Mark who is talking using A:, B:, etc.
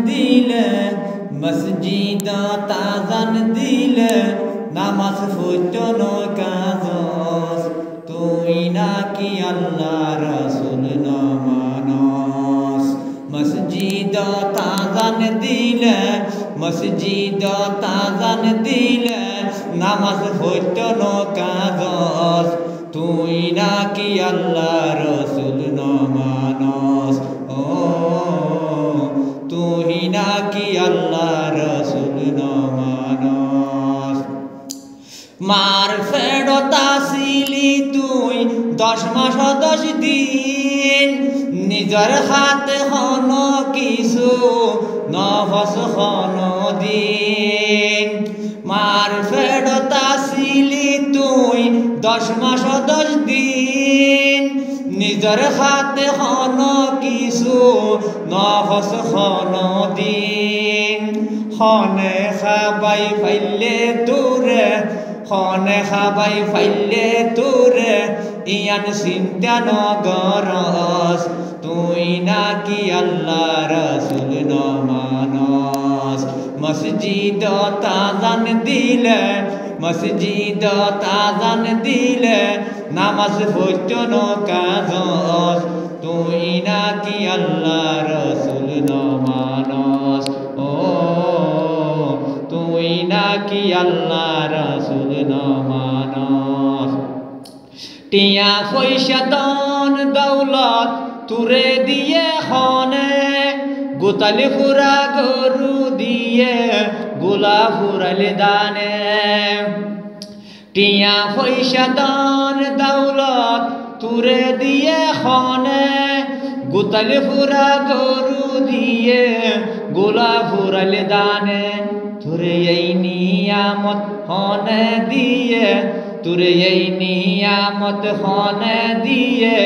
A: দিলে মসজিদ তাজান দিলে নামাজ ফুটন কাজ তুই নাকি আল্লাহ রসুল নমানস মসজিদ তাজান দিলে মসজিদ তাজান দিলে নামাজ ফুটন কাজ তুই নাকি আল্লাহ রসুল নমানস ও তুই নাকি আল্লাহ রসুল নমানস মার ফেরতা ছিলি তুই 10 মাস 10 দিন নিজের হাতে হন কিছু নফস হন দিন মার ফেরতা ছিলি তুই 10 মাস 10 দিন নিজের হাতে হন কিছু নফস হন দিন হনে খাবাই ফাইলে তোরে হনে খাবাই ফাইলে তোরে ইয়ান চিন্তা নগরস তুই নাকি আল্লাহ রসুল নমানস মসজিদ তাজান দিলে মসজিদ তাজান দিলে নামাজ ফুটন কাজ তুই নাকি আল্লাহ রসুল নমানস ও তুই নাকি আল্লাহ রসুল নমানস টিয়া পয়সা ধন দৌলত তুরে দিয়ে হনে গোতালি ফুরা গরু দিয়ে গোলা ফুরালে দানে টিয়া পয়সা ধন দৌলত তুরে দিয়ে হনে গোতালি ফুরা গরু দিয়ে গোলা ফুরালে দানে তুরে এই নিয়ামত হনে দিয়ে তুরে এই নিয়ামত হনে দিয়ে